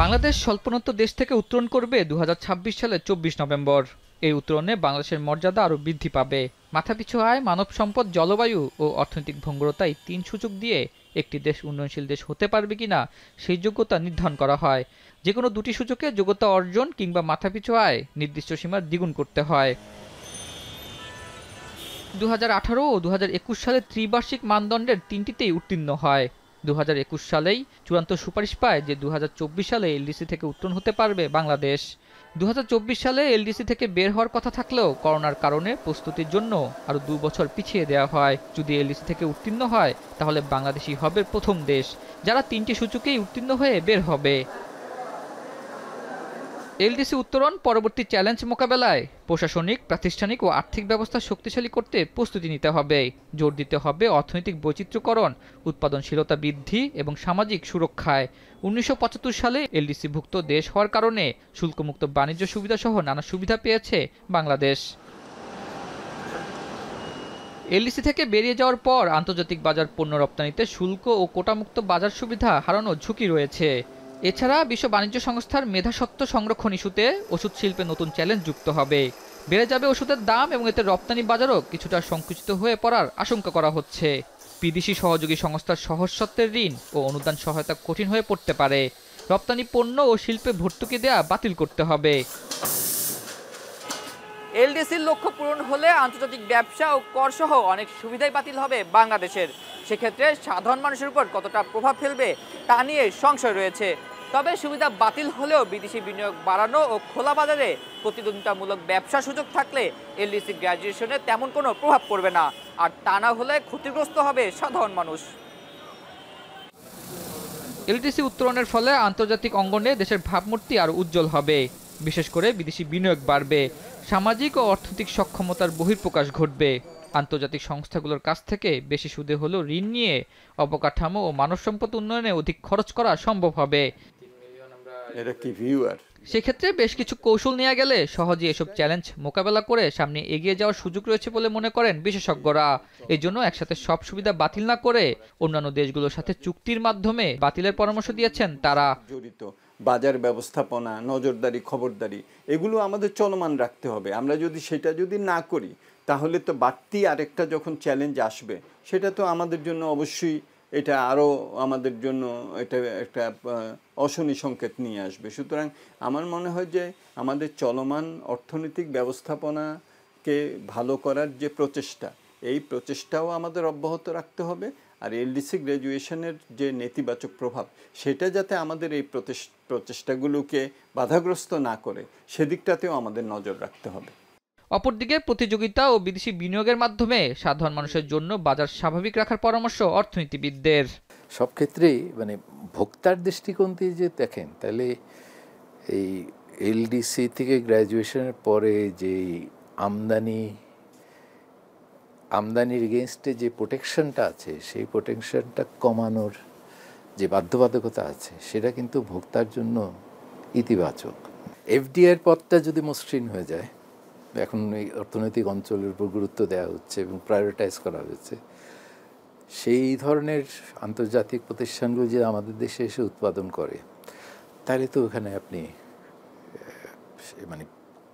বাংলাদেশ স্বল্পোন্নত দেশ থেকে উত্তরণ করবে 2026 সালের 24 নভেম্বর। এই উত্তরণে বাংলাদেশের মর্যাদা আরও বৃদ্ধি পাবে। মাথাপিছু আয়, মানব সম্পদ, জলবায়ু ও অর্থনৈতিক ভঙ্গুরতায় 3 সূচক দিয়ে একটি দেশ উন্নয়নশীল দেশ হতে পারবে কিনা সেই যোগ্যতা নির্ধারণ করা হয়। যে কোনো দুটি সূচকে যোগ্যতা অর্জন কিংবা মাথাপিছু আয় নির্দিষ্ট সীমার দ্বিগুণ করতে হয়। 2018 ও 2021 সালের ত্রিবার্ষিক মানদণ্ডের তিনটিতেই উত্তীর্ণ হয়। 2021 সালেই চূড়ান্ত সুপারিশ পায় যে 2024 সালে এলডিসি থেকে উত্তরণ হতে পারবে বাংলাদেশ। 2024 সালে এলডিসি থেকে বের হওয়ার কথা থাকলেও করোনার কারণে প্রস্তুতির জন্য আরও 2 বছর পিছিয়ে দেওয়া হয়। যদি এলডিসি থেকে উত্তীর্ণ হয় তাহলে বাংলাদেশই হবে প্রথম দেশ যারা 3টি সূচকেই উত্তীর্ণ হয়ে বের হবে। এলডিসি উত্তরণ পরবর্তী চ্যালেঞ্জ মোকাবেলায় প্রশাসনিক, প্রাতিষ্ঠানিক ও আর্থিক ব্যবস্থা শক্তিশালী করতে প্রস্তুতি নিতে হবে। জোর দিতে হবে অর্থনৈতিক বৈচিত্র্যকরণ, উৎপাদনশীলতা বৃদ্ধি এবং সামাজিক সুরক্ষায়। 1975 সালে এলডিসিভুক্ত দেশ হওয়ার কারণে শুল্কমুক্ত বাণিজ্য সুবিধাসহ নানা সুবিধা পেয়েছে বাংলাদেশ। এলডিসি থেকে বেরিয়ে যাওয়ার পর আন্তর্জাতিক বাজার পণ্য রপ্তানিতে শুল্ক ও কোটামুক্ত বাজার সুবিধা হারানোর ঝুঁকি রয়েছে। এছাড়া বিশ্ব বাণিজ্য সংস্থার মেধাস্বত্ব সংরক্ষণ ইস্যুতে ওষুধ শিল্পে নতুন চ্যালেঞ্জ যুক্ত হবে। বেড়ে যাবে ওষুধের দাম এবং এতে রপ্তানি বাজারও কিছুটা সংকুচিত হয়ে পড়ার আশঙ্কা করা হচ্ছে। বিদেশি সহযোগী সংস্থার সহজসত্ত্বের ঋণ ও অনুদান সহায়তা কঠিন হয়ে পড়তে পারে। রপ্তানি পণ্য ও শিল্পে ভর্তুকি দেয়া বাতিল করতে হবে। এলডিসির লক্ষ্য পূরণ হলে আন্তর্জাতিক ব্যবসা ও করসহ অনেক সুবিধাই বাতিল হবে বাংলাদেশের। সেক্ষেত্রে সাধারণ মানুষের উপর কতটা প্রভাব ফেলবে তা নিয়ে সংশয় রয়েছে। তবে সুবিধা বাতিল হলেও বিদেশি বিনিয়োগ বাড়ানো ও খোলা বাজারে প্রতিদ্বন্দ্বিতামূলক ব্যবসা সুযোগ থাকলে এলডিসি গ্র্যাজুয়েশনে তেমন কোনো প্রভাব পড়বে না। আর তা না হলে ক্ষতিগ্রস্ত হবে সাধারণ মানুষ। এলডিসি উত্তরণের ফলে আন্তর্জাতিক অঙ্গনে দেশের ভাবমূর্তি আরও উজ্জ্বল হবে। বিশেষ করে বিদেশি বিনিয়োগ বাড়বে, সামাজিক ও অর্থনৈতিক সক্ষমতার বহিঃপ্রকাশ ঘটবে। আন্তর্জাতিক সংস্থাগুলোর কাছ থেকে বেশি সুদে হলেও ঋণ নিয়ে অবকাঠামো ও মানব সম্পদ উন্নয়নে অধিক খরচ করা সম্ভব হবে। সেক্ষেত্রে বেশ কিছু কৌশল নেওয়া গেলে সহজেই এসব চ্যালেঞ্জ মোকাবেলা করে সামনে এগিয়ে যাওয়ার সুযোগ রয়েছে বলে মনে করেন বিশেষজ্ঞরা। এই জন্য একসাথে সব সুবিধা বাতিল না করে অন্যান্য দেশগুলোর সাথে চুক্তির মাধ্যমে বাতিলের পরামর্শ দিয়েছেন তারা। জড়িত বাজার ব্যবস্থাপনা, নজরদারি, খবরদারি এগুলো আমাদের চলমান রাখতে হবে। আমরা সেটা না করি তাহলে তো বাড়তি আরেকটা যখন চ্যালেঞ্জ আসবে সেটা তো আমাদের জন্য অবশ্যই এটা আরও আমাদের জন্য এটা একটা অশনি সংকেত নিয়ে আসবে। সুতরাং আমার মনে হয় যে আমাদের চলমান অর্থনৈতিক ব্যবস্থাপনাকে ভালো করার যে প্রচেষ্টা, এই প্রচেষ্টাও আমাদের অব্যাহত রাখতে হবে। আর এলডিসি গ্র্যাজুয়েশনের যে নেতিবাচক প্রভাব সেটা যাতে আমাদের এই প্রচেষ্টাগুলোকে বাধাগ্রস্ত না করে সেদিকটাতেও আমাদের নজর রাখতে হবে। অপরদিকে প্রতিযোগিতা ও বিদেশি বিনিয়োগের মাধ্যমে সাধারণ মানুষের জন্য বাজার স্বাভাবিক রাখার পরামর্শ অর্থনীতিবিদদের। সব ক্ষেত্রেই ভোক্তার দৃষ্টিকোণ থেকে যে দেখেন তাহলে এই এলডিসি থেকে গ্র্যাজুয়েশনের পরে যে আমদানির এগেনস্টে যে প্রোটেকশনটা আছে সেই প্রোটেকশনটা কমানোর যে বাধ্যবাধকতা আছে সেটা কিন্তু ভোক্তার জন্য ইতিবাচক। এফডিআইয়ের পথটা যদি মসৃণ হয়ে যায়, এখন এই অর্থনৈতিক অঞ্চলের উপর গুরুত্ব দেওয়া হচ্ছে এবং প্রায়োরিটাইজ করা হয়েছে, সেই ধরনের আন্তর্জাতিক প্রতিষ্ঠানগুলো যে আমাদের দেশে এসে উৎপাদন করে তাহলে তো ওখানে আপনি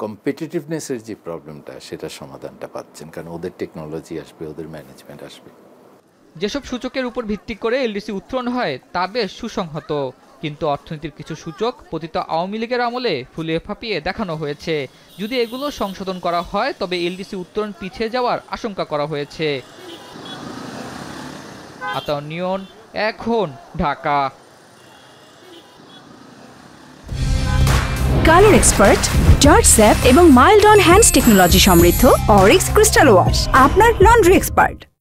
কম্পিটিটিভনেসের যে প্রবলেমটা সেটার সমাধানটা পাচ্ছেন, কারণ ওদের টেকনোলজি আসবে, ওদের ম্যানেজমেন্ট আসবে। যেসব সূচকের উপর ভিত্তি করে এলডিসি উত্তরণ হয় তা বেশ সুসংহত, কিন্তু অর্থনীতির কিছু সূচক পতিত আওয়ামী লীগের আমলে ফুলিয়ে ফাঁপিয়ে দেখানো হয়েছে। যদি এগুলো সংশোধন করা হয় তবে এলডিসি উত্তরণ পিছিয়ে যাওয়ার আশঙ্কা করা হয়েছে। আতাউর নিয়ন, এখন, Dhaka. Colour expert, George sap এবং মাইল্ড অন হ্যান্ডস টেকনোলজি সমৃদ্ধ অরিক্স ক্রিস্টাল ওয়াশ আপনার লন্ড্রি এক্সপার্ট।